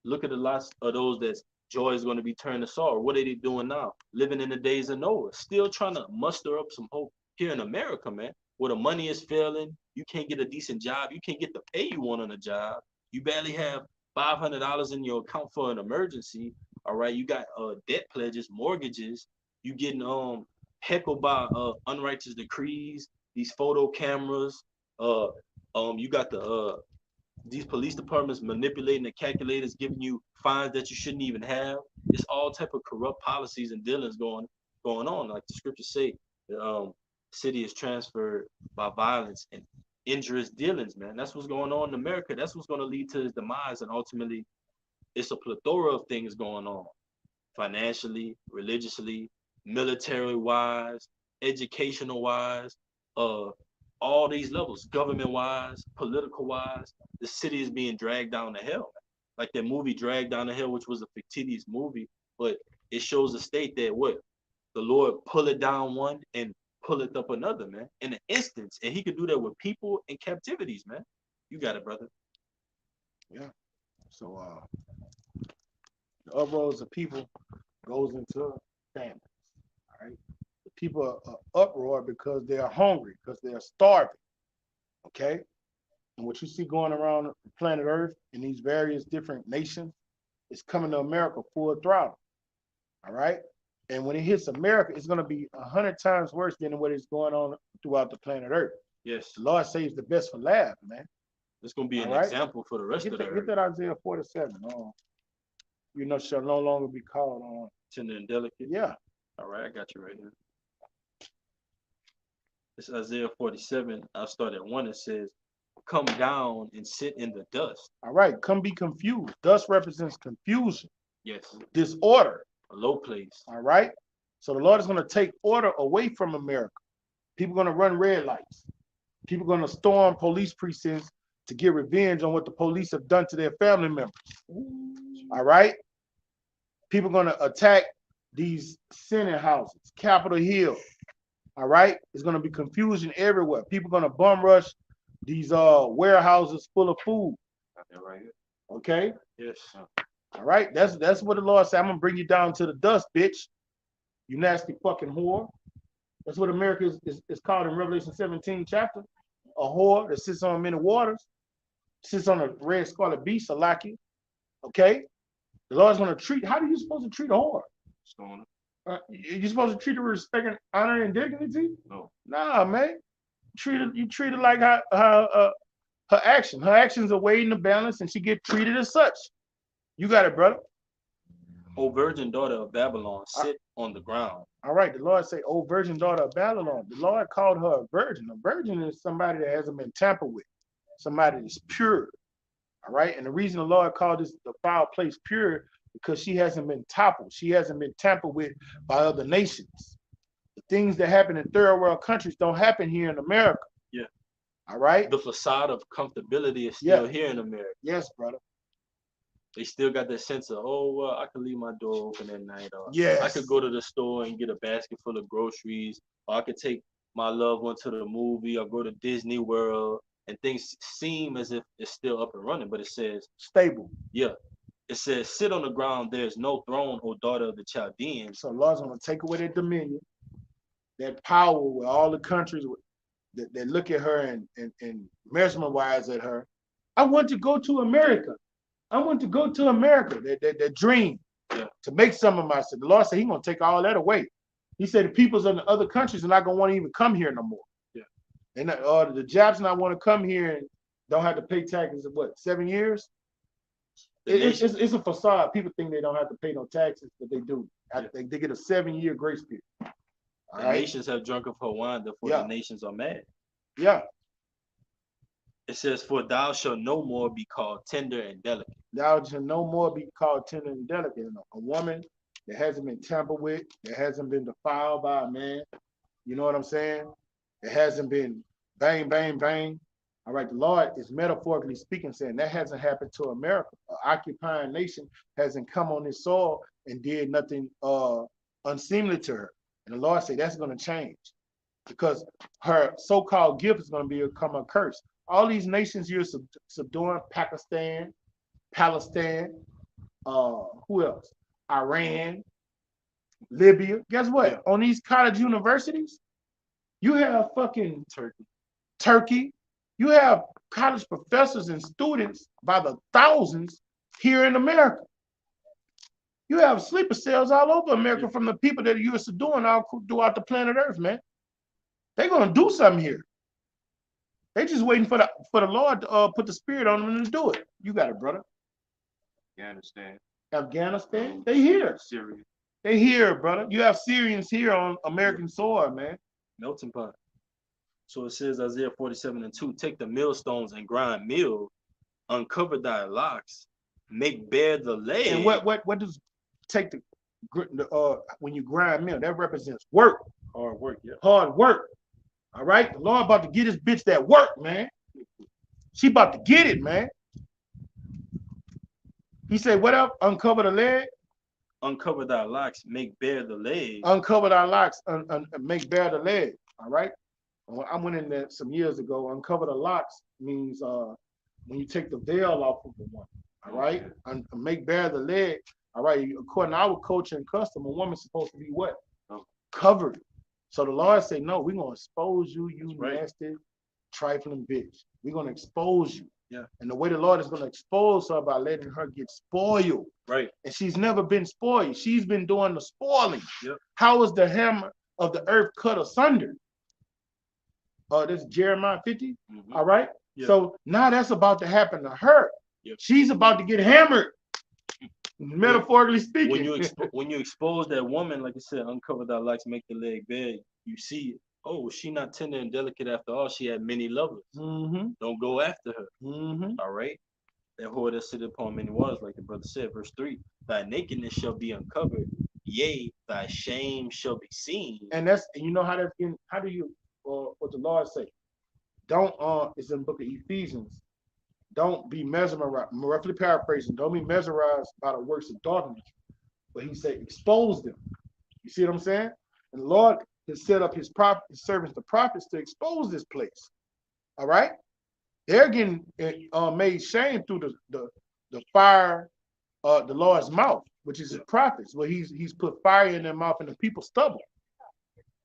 Look at the lots of those that joy is gonna be turned to sorrow. What are they doing now? Living in the days of Noah, still trying to muster up some hope here in America, man. Where the money is failing, you can't get a decent job, you can't get the pay you want on a job. You barely have $500 in your account for an emergency. All right, you got debt pledges, mortgages. You getting heckled by unrighteous decrees. These photo cameras. You got these police departments manipulating the calculators, giving you fines that you shouldn't even have. It's all type of corrupt policies and dealings going on. Like the scriptures say, the city is transferred by violence and injurious dealings, man. That's what's going on in America. That's what's going to lead to his demise, and ultimately it's a plethora of things going on financially, religiously, military wise, educational wise, all these levels, government wise, political wise. The city is being dragged down to hell. Like that movie Dragged Down the Hill, which was a fictitious movie, but it shows the state that what the Lord pull it down one and pull it up another, man, in an instance. And he could do that with people in captivities, man. You got it, brother. Yeah. So the uproars of people goes into famine. All right. The people are uproar because they are hungry, because they are starving. Okay. And what you see going around the planet Earth in these various different nations is coming to America full throttle. All right. And when it hits America, it's going to be 100 times worse than what is going on throughout the planet Earth. Yes. The Lord saves the best for last, man. It's going to be All an right. example for the rest of the Get earth. that Isaiah 47. You know, shall no longer be called on. Tender and delicate. Yeah. All right, I got you right here. It's Isaiah 47. I'll start at 1. It says, come down and sit in the dust. All right. Come be confused. Dust represents confusion, Yes. disorder. A low place. All right. So the Lord is going to take order away from America. People are going to run red lights. People are going to storm police precincts to get revenge on what the police have done to their family members. All right. People are going to attack these Senate houses, Capitol Hill. All right. There's going to be confusion everywhere. People are going to bum rush these warehouses full of food. Got that right here. Okay. Yes. All right. That's what the Lord said. I'm going to bring you down to the dust, bitch. You nasty fucking whore. That's what America is called in Revelation 17 chapter. A whore that sits on many waters, sits on a red scarlet beast, a lackey. Okay? The Lord's going to treat, how are you supposed to treat a whore? You're supposed to treat her with respect and honor and dignity? No. Nah, man. You treat her like her action. Her actions are weighed in the balance and she get treated as such. You got it, brother. O virgin daughter of Babylon, sit on the ground. All right, the Lord say, "Oh, virgin daughter of Babylon." The Lord called her a virgin. A virgin is somebody that hasn't been tampered with, somebody that's pure. All right, and the reason the Lord called this the foul place pure because she hasn't been toppled. She hasn't been tampered with by other nations. The things that happen in third world countries don't happen here in America. Yeah. All right. The facade of comfortability is still here in America. Yes, brother. They still got that sense of, oh, well, I could leave my door open at night. Or yes. I could go to the store and get a basket full of groceries. Or I could take my loved one to the movie or go to Disney World. And things seem as if it's still up and running. But it says, stable. Yeah. It says, sit on the ground. There's no throne, O daughter of the Chaldeans. So Lord's going to take away that dominion, that power with all the countries that look at her and measurement-wise at her. I want to go to America. I want to go to America, that dream, to make some of myself. The Lord said he's going to take all that away. He said the peoples in the other countries are not going to want to even come here no more. Yeah. And the Japs not want to come here and don't have to pay taxes in what, 7 years? It's a facade. People think they don't have to pay no taxes, but they do. They get a 7-year grace period. The nations have drunk of her wine, therefore the nations are mad. Yeah. It says, for thou shalt no more be called tender and delicate. Thou shalt no more be called tender and delicate. A woman that hasn't been tampered with, that hasn't been defiled by a man, you know what I'm saying? That hasn't been bang, bang, bang. All right, the Lord is metaphorically speaking, saying that hasn't happened to America. An occupying nation hasn't come on this soil and did nothing unseemly to her. And the Lord said that's going to change because her so-called gift is going to become a curse. All these nations you're subduing, Pakistan, Palestine, who else? Iran, Libya. Guess what? Yeah. On these college universities, you have fucking Turkey. You have college professors and students by the thousands here in America. You have sleeper cells all over America from the people that you're subduing all throughout the planet Earth, man. They're gonna do something here. They just waiting for the Lord to put the spirit on them to do it. You got it, brother. Afghanistan, they here. Syria. They here, brother. You have Syrians here on American soil, man. Melting pot. So it says Isaiah 47:2, take the millstones and grind meal, uncover thy locks, make bare the leg. And what does take the when you grind meal? That represents work. Hard work, yeah. Hard work. All right. The Lord about to get his bitch that work, man. She about to get it, man. He said, what up? Uncover the leg. Uncover thy locks, make bare the leg. Uncover thy locks, make bare the leg. All right. I went in there some years ago. Uncover the locks means when you take the veil off of the one. All right. And make bare the leg. All right. According to our culture and custom, a woman's supposed to be what? Covered. So the Lord said, no, we're gonna expose you, you nasty, trifling bitch. We're gonna expose you. Yeah. And the way the Lord is gonna expose her by letting her get spoiled. Right. And she's never been spoiled. She's been doing the spoiling. Yep. How is the hammer of the earth cut asunder? This is Jeremiah 50. Mm-hmm. All right. Yep. So now that's about to happen to her. Yep. She's about to get hammered. Metaphorically speaking. When you expose that woman, like I said, uncover thy locks, make the leg bare, you see, oh, she not tender and delicate after all. She had many lovers. Mm-hmm. Don't go after her. Mm-hmm. All right. That whore that sitteth upon many waters, like the brother said, verse 3, thy nakedness shall be uncovered, yea, thy shame shall be seen. And you know how that's getting, how do you what the Lord say? Don't it's in the book of Ephesians. Don't be mesmerized, roughly paraphrasing, don't be mesmerized by the works of darkness. But he said, expose them. You see what I'm saying? And the Lord has set up his servants, the prophets, to expose this place. All right? They're getting made shame through the fire, the Lord's mouth, which is his prophets, where he's put fire in their mouth and the people stubble.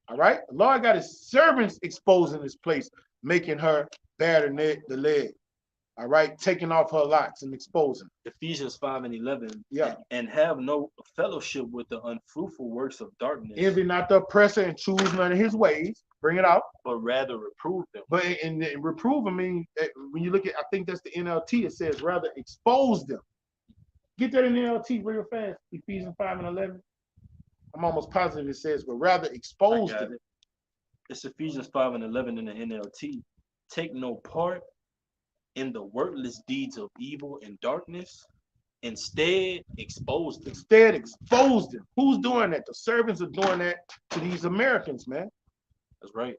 All right? The Lord got his servants exposing this place, making her bare the leg. All right, taking off her locks and exposing. Ephesians 5:11. Yeah. And have no fellowship with the unfruitful works of darkness. Envy not the oppressor and choose none of his ways. Bring it out. But rather reprove them. But in reprove, I mean, when you look at, I think that's the NLT, it says rather expose them. Get that in the NLT real fast. Ephesians 5:11. I'm almost positive it says, but rather expose them. It's Ephesians 5:11 in the NLT. Take no part in the worthless deeds of evil and darkness. Instead, expose them. Instead, expose them. Who's doing that? The servants are doing that to these Americans, man. That's right.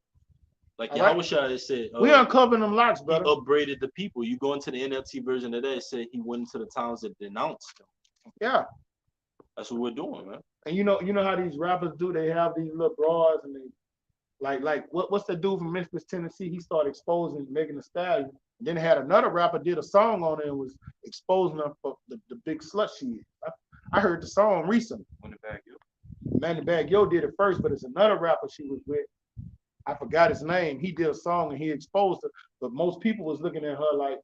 Like Yahushua said, we uncovering them locks, brother. He upbraided the people. You go into the NLT version of that, it said he went into the towns that denounced them. Yeah. That's what we're doing, man. And you know how these rappers do, they have these little bras and they like what's the dude from Memphis, Tennessee? He started exposing Megan Thee Stallion. Then had another rapper did a song on it and was exposing her for the big slut she is. I heard the song recently. Manny Bag Yo did it first, but it's another rapper she was with. I forgot his name. He did a song and he exposed her, but most people was looking at her like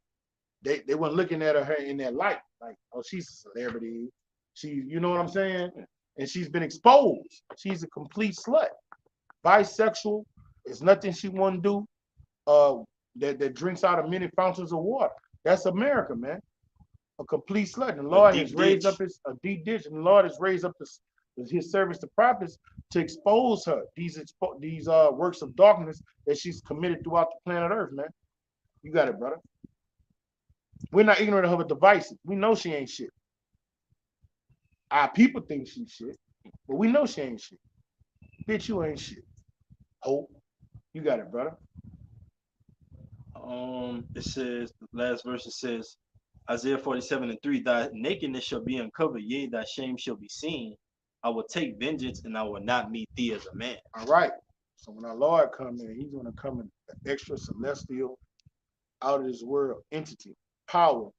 they weren't looking at her in that light, like, oh, she's a celebrity. She, you know what I'm saying? And she's been exposed. She's a complete slut. Bisexual. There's nothing she won't do. That drinks out of many fountains of water. That's America, man. A complete slut. And the Lord has raised up a deep ditch, and the Lord has raised up his servants, the prophets, to expose her. These works of darkness that she's committed throughout the planet Earth, man. You got it, brother. We're not ignorant of her devices. We know she ain't shit. Our people think she's shit, but we know she ain't shit. Bitch, you ain't shit. Hope. You got it, brother. It says the last verse. It says Isaiah 47:3. Thy nakedness shall be uncovered, yea, thy shame shall be seen. I will take vengeance, and I will not meet thee as a man. All right. So when our Lord comes in, he's going to come in an extra celestial, out of this world entity, power.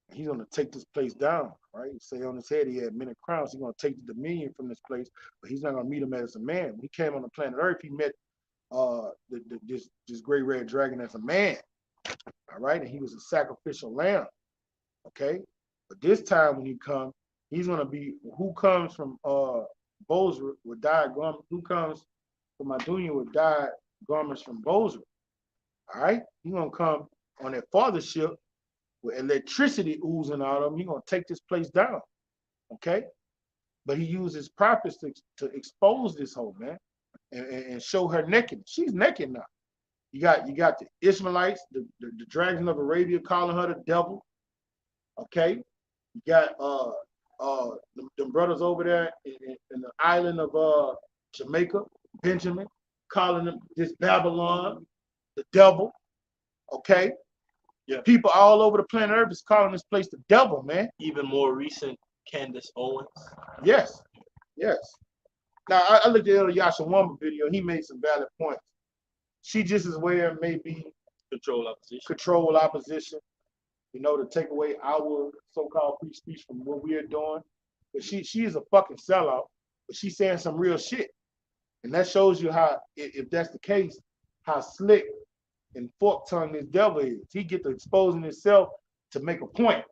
And he's going to take this place down, right? Say on his head he had many crowns. He's going to take the dominion from this place, but he's not going to meet him as a man. When he came on the planet Earth, he met this great red dragon as a man. All right, and he was a sacrificial lamb. Okay, but this time when he comes, he's going to be who comes from Bozrah with dyed garments. Who comes from Adunia with dyed garments from Bozrah. All right, he's going to come on that father ship with electricity oozing out of him. He's going to take this place down. Okay, but he uses prophets to expose this whole man and show her naked. She's naked now. You got the Ishmaelites, the dragons of Arabia calling her the devil. Okay, you got them brothers over there in the island of Jamaica, Benjamin, calling them this Babylon, the devil. Okay, yeah. People all over the planet Earth is calling this place the devil, man. Even more recent, Candace Owens. Yes. Now I looked at the Yashawamba video. He made some valid points. She just as well maybe control opposition, to take away our so-called free speech from what we are doing. But she is a fucking sellout, but she's saying some real shit. And that shows you how, if that's the case, how slick and fork-tongued this devil is. He gets to exposing himself to make a point.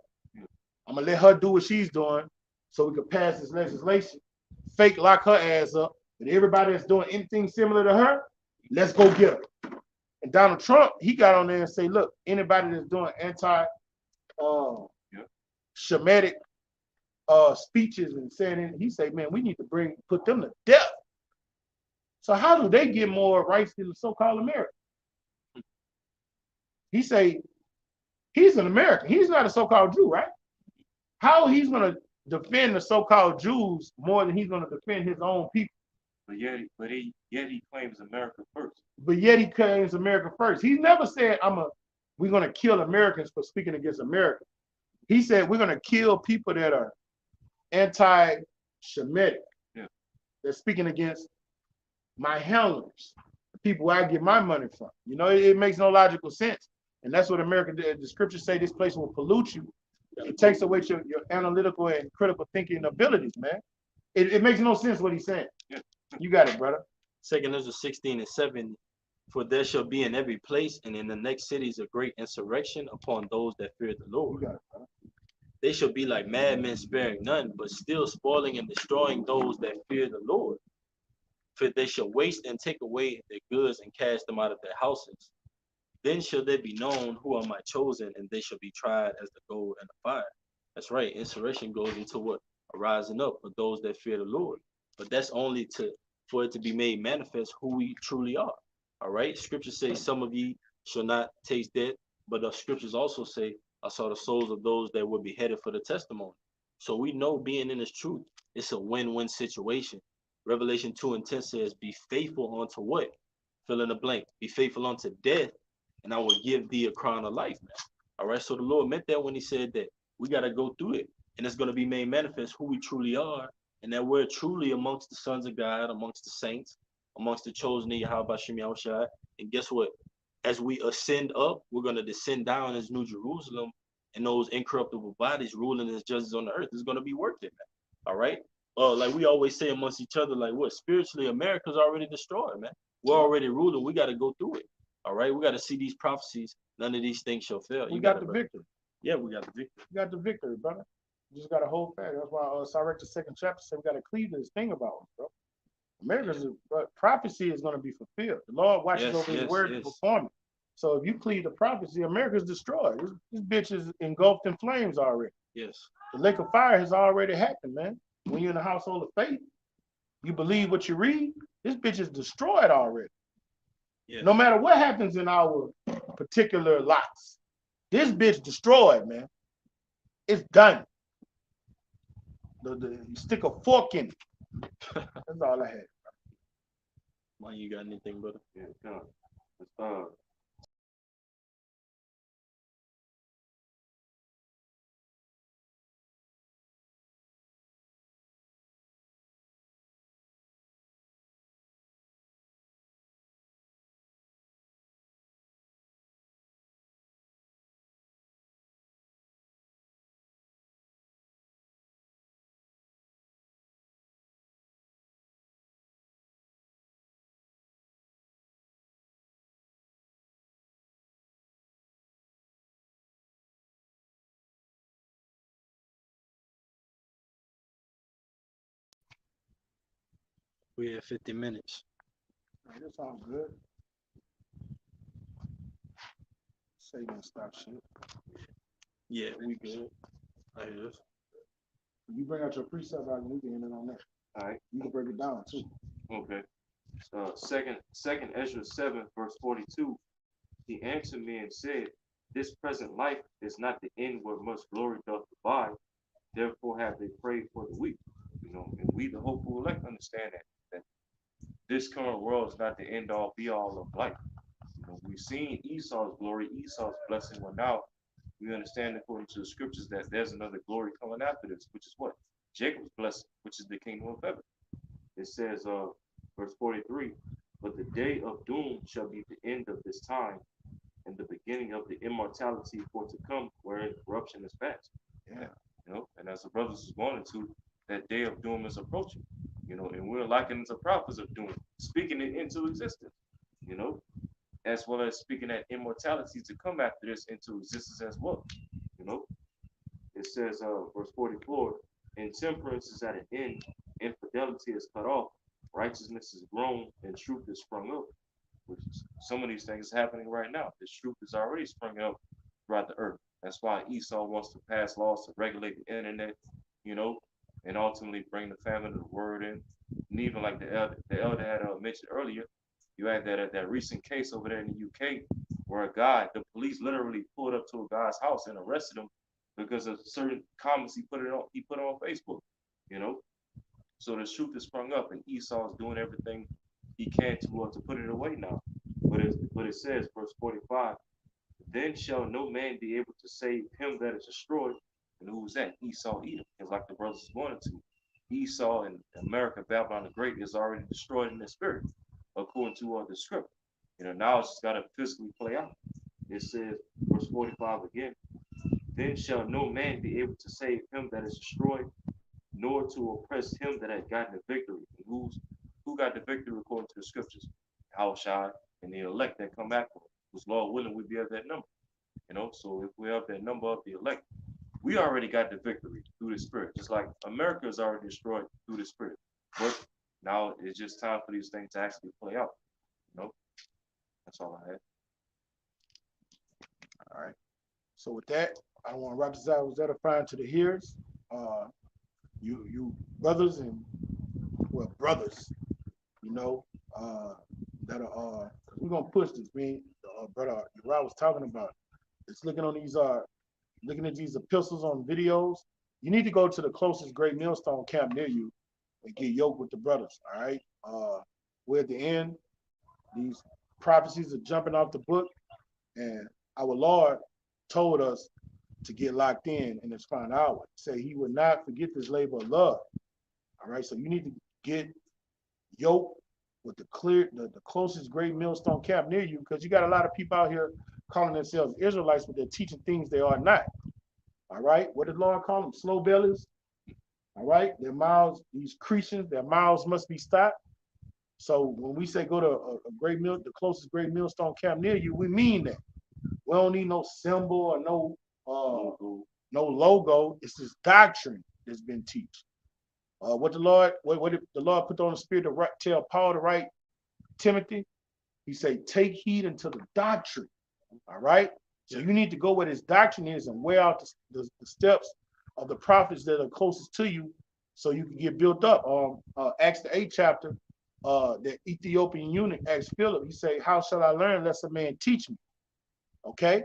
I'm going to let her do what she's doing so we can pass this legislation, fake lock her ass up, and everybody that's doing anything similar to her, let's go get her. And Donald Trump, he got on there and say, look, anybody that's doing anti-Shemitic speeches and saying, he say, man, we need to put them to death. So how do they get more rights than the so-called American? He say, he's an American. He's not a so-called Jew, right? How he's going to defend the so-called Jews more than he's going to defend his own people? But he claims America first. But yet he claims America first. He never said we're gonna kill Americans for speaking against America. He said we're gonna kill people that are anti-Shemitic. Yeah. They're speaking against my handlers, the people I get my money from. It makes no logical sense. And that's what the scriptures say, this place will pollute you. It takes away your analytical and critical thinking abilities, man. It makes no sense what he's saying. Yeah. You got it, brother. 2 Ezra 16:7. For there shall be in every place and in the next cities a great insurrection upon those that fear the Lord. You got it, brother. They shall be like madmen, sparing none, but still spoiling and destroying those that fear the Lord. For they shall waste and take away their goods and cast them out of their houses. Then shall they be known who are my chosen, and they shall be tried as the gold and the fire. That's right. Insurrection goes into what? A rising up for those that fear the Lord. But that's only for it to be made manifest who we truly are. All right. Scriptures say some of ye shall not taste death, but the scriptures also say, I saw the souls of those that were beheaded for the testimony. So we know being in this truth, it's a win-win situation. Revelation 2:10 says, be faithful unto what? Fill in the blank. Be faithful unto death, and I will give thee a crown of life, man. All right. So the Lord meant that when he said that we got to go through it, and it's going to be made manifest who we truly are, and that we're truly amongst the sons of God, amongst the saints, amongst the chosen of Yahweh Shem Yahushua. And guess what? As we ascend up, we're going to descend down as New Jerusalem, and those incorruptible bodies ruling as judges on the earth is going to be worth it, man. All right? Like we always say amongst each other, like what? Spiritually, America's already destroyed, man. We're already ruling. We got to go through it. All right? We got to see these prophecies. None of these things shall fail. We got the victory. Yeah, we got the victory. We got the victory, brother. You just got to hold fast. That's why Sirach the 2nd chapter said we got to cleave to this thing about us, bro. America's prophecy is going to be fulfilled. The Lord watches over his word to perform it. So if you cleave the prophecy, America's destroyed. This bitch is engulfed in flames already. Yes. The lake of fire has already happened, man. When you're in the household of faith, you believe what you read, this bitch is destroyed already. Yes. No matter what happens in our particular lots, this bitch destroyed, man. It's done. You stick a fork in it. That's all I had. Why you got anything, brother? Yeah, We at 50 minutes. Man, that sounds good. Say don't stop shit. Yeah, we good. I guess. You bring out your precepts out and we can end it on that. All right. You can break it down too. Okay. Second Ezra 7, verse 42. He answered me and said, this present life is not the end where much glory doth abide. Therefore have they prayed for the weak. And we, the hopeful elect, understand that this current world is not the end all be all of life. We've seen Esau's glory, Esau's blessing. Well, now we understand according to the scriptures that there's another glory coming after this, which is what? Jacob's blessing, which is the kingdom of heaven. It says, verse 43, but the day of doom shall be the end of this time, and the beginning of the immortality for to come, wherein corruption is past. Yeah. And as the brothers is going into, that day of doom is approaching. And we're likening to prophets of doom, speaking it into existence. As well as speaking that immortality to come after this into existence as well. It says, verse 44, intemperance is at an end, infidelity is cut off, righteousness is grown, and truth is sprung up. Which is, some of these things are happening right now. This truth is already sprung up throughout the earth. That's why Esau wants to pass laws to regulate the internet, and ultimately bring the famine of the word in. And even like the elder had mentioned earlier, you had that recent case over there in the UK where the police literally pulled up to a guy's house and arrested him because of certain comments he put on Facebook, So the truth is sprung up, and Esau is doing everything he can to put it away now. But it says, verse 45, then shall no man be able to save him that is destroyed. And who was that? Esau, Edom. It's like the brothers is going to. Esau and America, Babylon the Great, is already destroyed in the spirit, according to the script. Now it's just got to physically play out. It says, verse 45 again, then shall no man be able to save him that is destroyed, nor to oppress him that had gotten the victory. And who got the victory according to the scriptures? Haushai and the elect that come after him. Whose Lord willing, we be of that number. So if we have that number of the elect, we already got the victory through the spirit. Just like America is already destroyed through the spirit. But now it's just time for these things to actually play out. That's all I had. All right. So with that, I want to wrap this out. Was edifying to the hearers. You brothers and brothers, that are we're gonna push this. Brother Uriah was talking about. It's looking at these epistles on videos. You need to go to the closest great millstone camp near you and get yoked with the brothers. All right. We're at the end. These prophecies are jumping off the book, and our Lord told us to get locked in this final hour. Say he would not forget this labor of love. All right. So you need to get yoked with the closest great millstone camp near you, because you got a lot of people out here calling themselves Israelites, but they're teaching things they are not. All right. What did Lord call them? Slow bellies. All right. Their mouths, these Christians, their mouths must be stopped. So when we say go to the closest great millstone camp near you, we mean that. We don't need no symbol or no logo. It's this doctrine that's been taught. What did the Lord put on the spirit to tell Paul to write Timothy? He said, take heed unto the doctrine. All right. So you need to go where this doctrine is and wear out the steps of the prophets that are closest to you, so you can get built up. Acts the 8th chapter, the Ethiopian eunuch asked Philip, he said, how shall I learn unless a man teach me? Okay.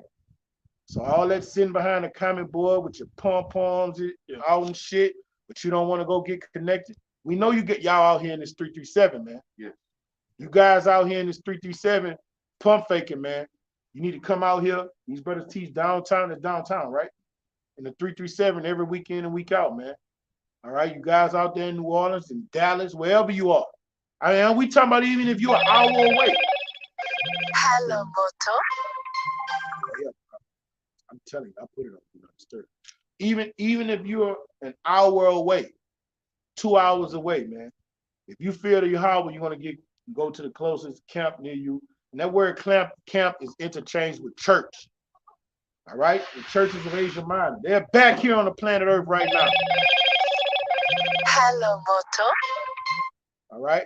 So all that sitting behind the comment board with your pom-poms and all and shit, but you don't want to go get connected. We know y'all out here in this 337, man. Yeah. You guys out here in this 337 pump faking, man. You need to come out here. These brothers teach downtown to downtown, right? In the 337 every week in and week out, man. All right, you guys out there in New Orleans and Dallas, wherever you are. I mean, we talking about even if you're an hour away. Hello, Moto. Yeah, I'm telling you, I put it up. Even if you're an hour away, 2 hours away, man. If you feel that you're Yahweh, you want to go to the closest camp near you. And that word camp is interchanged with church. All right? The churches of Asia Minor. They're back here on the planet Earth right now. Hello, Moto. All right?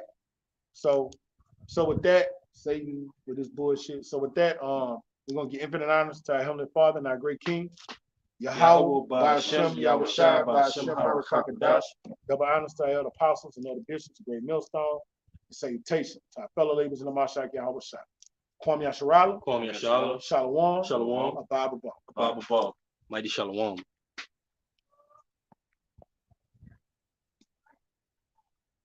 So with that, Satan with this bullshit. So with that, we're gonna give infinite honors to our Heavenly Father and our great King. Yahweh, Ba'Shem, Yahweh Shai, Ba'Shem, Harakakadash. Double honors to our elder apostles and elder bishops, great millstone. And salutation to our fellow laborers in the Mashak Yahweh Shai. Kwame Yasharala, Kwame Yashala, Shalom, Shalom, Abba Abba. Abba Ba, Mighty Shalom.